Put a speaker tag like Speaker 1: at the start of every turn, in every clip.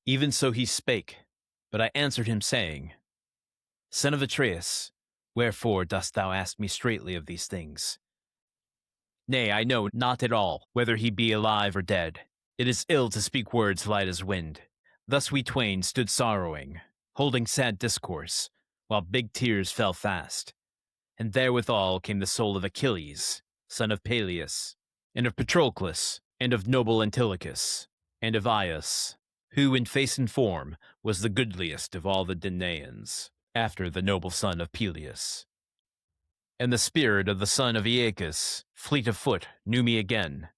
Speaker 1: Even so he spake, but I answered him, saying, Son of Atreus, wherefore dost thou ask me straitly of these things? Nay, I know not at all whether he be alive or dead. It is ill to speak words light as wind. Thus we twain stood sorrowing, holding sad discourse, while big tears fell fast. And therewithal came the soul of Achilles, son of Peleus, and of Patroclus, and of noble Antilochus, and of Aias, who in face and form was the goodliest of all the Danaans, after the noble son of Peleus. And the spirit of the son of Ajax, fleet of foot, knew me again,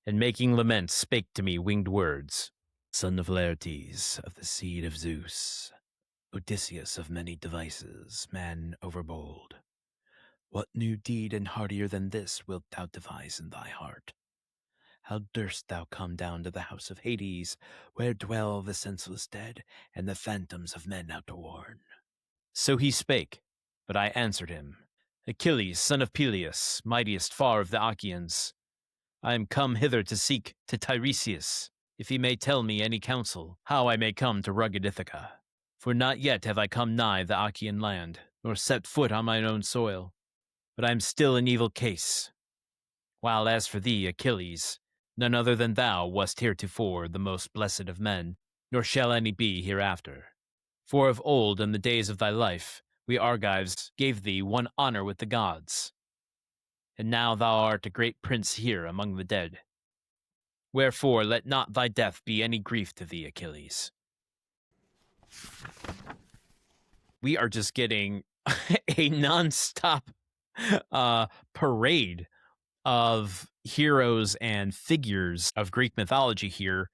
Speaker 1: and making lament spake to me winged words. Son of Laertes, of the seed of Zeus, Odysseus of many devices, man overbold, what new deed and heartier than this wilt thou devise in thy heart? How durst thou come down to the house of Hades, where dwell the senseless dead, and the phantoms of men outworn? So he spake, but I answered him, Achilles, son of Peleus, mightiest far of the Achaeans, I am come hither to seek to Tiresias, if he may tell me any counsel, how I may come to rugged Ithaca. For not yet have I come nigh the Achaean land, nor set foot on mine own soil, but I am still in evil case. While as for thee, Achilles, none other than thou wast heretofore the most blessed of men, nor shall any be hereafter. For of old, in the days of thy life, we Argives gave thee one honor with the gods, and now thou art a great prince here among the dead. Wherefore let not thy death be any grief to thee, Achilles. We are just getting a non-stop parade of heroes and figures of Greek mythology here.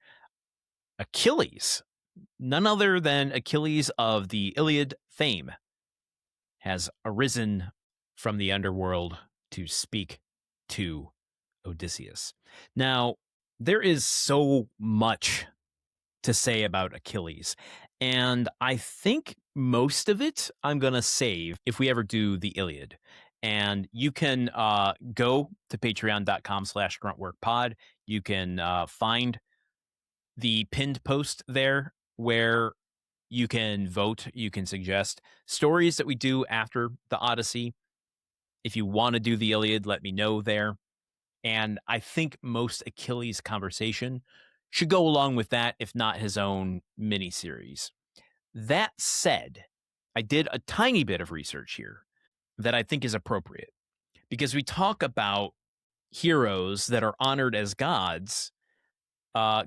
Speaker 1: Achilles, none other than Achilles of the Iliad fame, has arisen from the underworld to speak to Odysseus. Now, there is so much to say about Achilles, and I think most of it I'm going to save if we ever do the Iliad. And you can go to patreon.com/gruntworkpod. You can find the pinned post there where you can vote. You can suggest stories that we do after the Odyssey. If you want to do the Iliad, let me know there. And I think most Achilles conversation should go along with that, if not his own mini-series. That said, I did a tiny bit of research here that I think is appropriate, because we talk about heroes that are honored as gods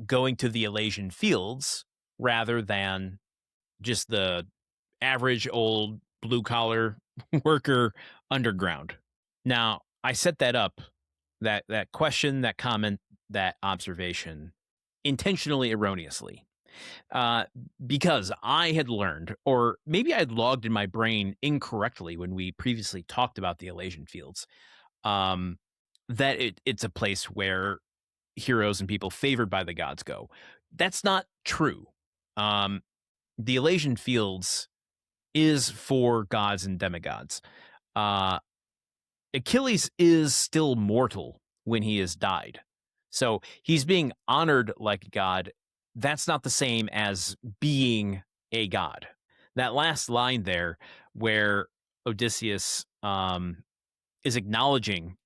Speaker 1: going to the Elysian fields rather than just the average old blue-collar worker underground. Now, I set that up, that question, that comment, that observation, intentionally erroneously, because I had learned, or maybe I had logged in my brain incorrectly when we previously talked about the Elysian Fields, that it's a place where heroes and people favored by the gods go. That's not true. The Elysian Fields is for gods and demigods. Achilles is still mortal when he has died. So he's being honored like a god. That's not the same as being a god. That last line there, where Odysseus is acknowledging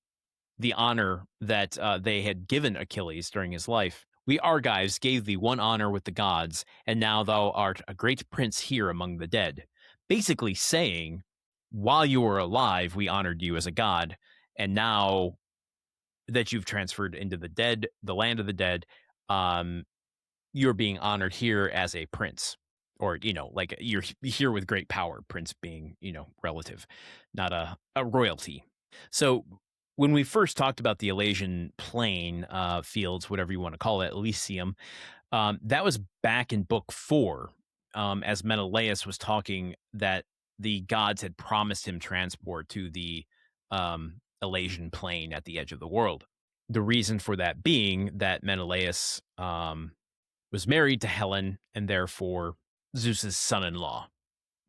Speaker 1: the honor that they had given Achilles during his life. We Argives gave thee one honor with the gods, and now thou art a great prince here among the dead. Basically saying, while you were alive, we honored you as a god, and now that you've transferred into the dead, the land of the dead, you're being honored here as a prince. Or, like you're here with great power, prince being, relative, not a royalty. So when we first talked about the Elysian Plain fields, whatever you want to call it, Elysium, that was back in book 4, as Menelaus was talking that the gods had promised him transport to the Elysian Plain at the edge of the world. The reason for that being that Menelaus was married to Helen and therefore Zeus's son-in-law.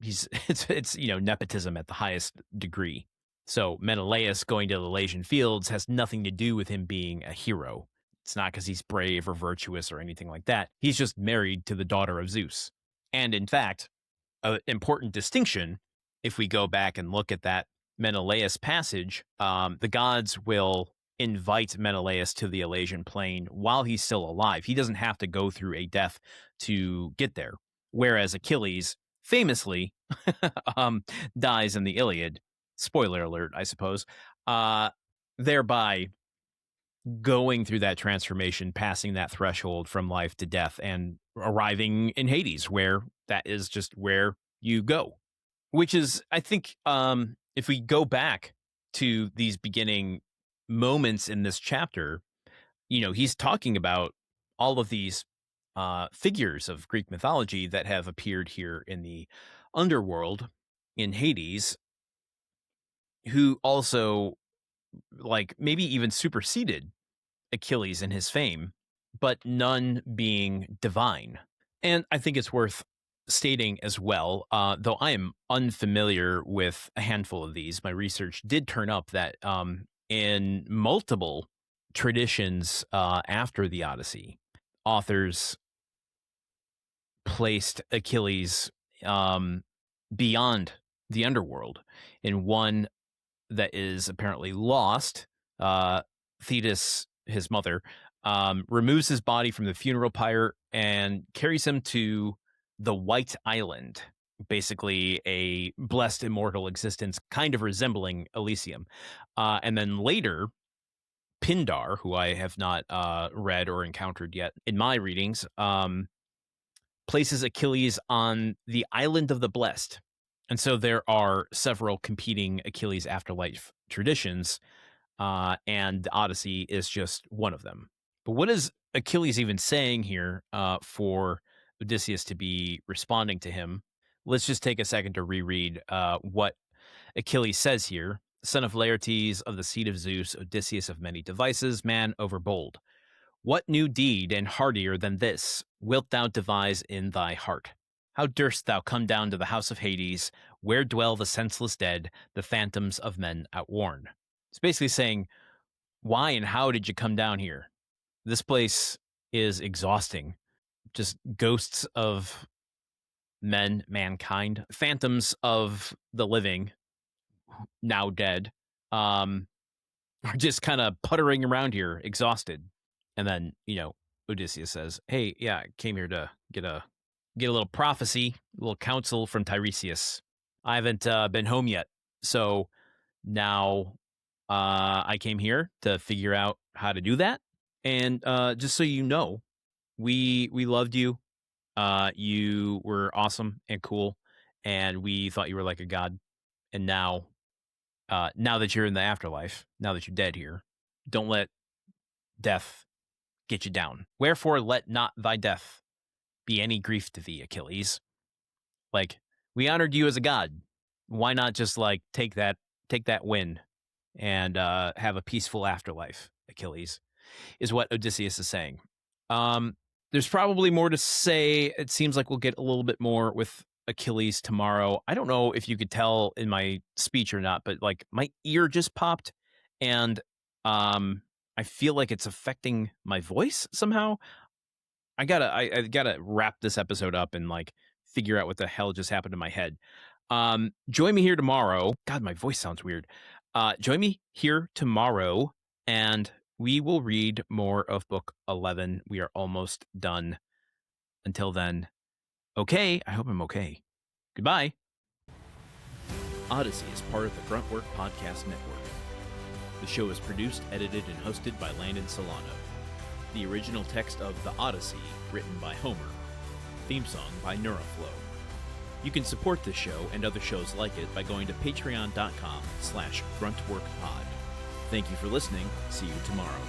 Speaker 1: It's nepotism at the highest degree. So Menelaus going to the Elysian Fields has nothing to do with him being a hero. It's not because he's brave or virtuous or anything like that. He's just married to the daughter of Zeus. And in fact, an important distinction, if we go back and look at that Menelaus passage, the gods will invite Menelaus to the Elysian plain while he's still alive. He doesn't have to go through a death to get there. Whereas Achilles famously dies in the Iliad. Spoiler alert, I suppose. Thereby going through that transformation, passing that threshold from life to death, and arriving in Hades, where that is just where you go. Which is, I think, if we go back to these beginning moments in this chapter, he's talking about all of these figures of Greek mythology that have appeared here in the underworld in Hades, who also, like, maybe even superseded Achilles in his fame, but none being divine. And I think it's worth stating as well, though I am unfamiliar with a handful of these, my research did turn up that in multiple traditions after the Odyssey, authors placed Achilles beyond the underworld. In one that is apparently lost, Thetis, his mother, removes his body from the funeral pyre and carries him to the White Island, basically a blessed immortal existence, kind of resembling Elysium. And then later, Pindar, who I have not read or encountered yet in my readings, places Achilles on the Island of the Blessed. And so there are several competing Achilles afterlife traditions, and the Odyssey is just one of them. But what is Achilles even saying here for Odysseus to be responding to him? Let's just take a second to reread what Achilles says here. Son of Laertes, of the seed of Zeus, Odysseus of many devices, man overbold. What new deed and hardier than this wilt thou devise in thy heart? How durst thou come down to the house of Hades, where dwell the senseless dead, the phantoms of men outworn? It's basically saying, why and how did you come down here? This place is exhausting. Just ghosts of men, mankind, phantoms of the living, now dead, are just kind of puttering around here, exhausted. And then, Odysseus says, hey, yeah, I came here to get a little prophecy, a little counsel from Tiresias. I haven't been home yet. So now I came here to figure out how to do that. And just so you know, we loved you. You were awesome and cool. And we thought you were like a god. And now that you're in the afterlife, now that you're dead here, don't let death get you down. Wherefore, let not thy death be any grief to thee, Achilles. Like, we honored you as a god. Why not just take that win and have a peaceful afterlife, Achilles, is what Odysseus is saying. There's probably more to say. It seems like we'll get a little bit more with Achilles tomorrow. I don't know if you could tell in my speech or not, but my ear just popped, and I feel like it's affecting my voice somehow. I gotta wrap this episode up and figure out what the hell just happened to my head. Join me here tomorrow. God, my voice sounds weird. Join me here tomorrow, and we will read more of book 11. We are almost done. Until then, okay, I hope I'm okay. Goodbye. Odyssey is part of the Gruntwork Podcast Network. The show is produced, edited, and hosted by Landon Solano. The original text of The Odyssey, written by Homer. Theme song by Neuroflow. You can support this show and other shows like it by going to patreon.com/gruntworkpod. Thank you for listening. See you tomorrow.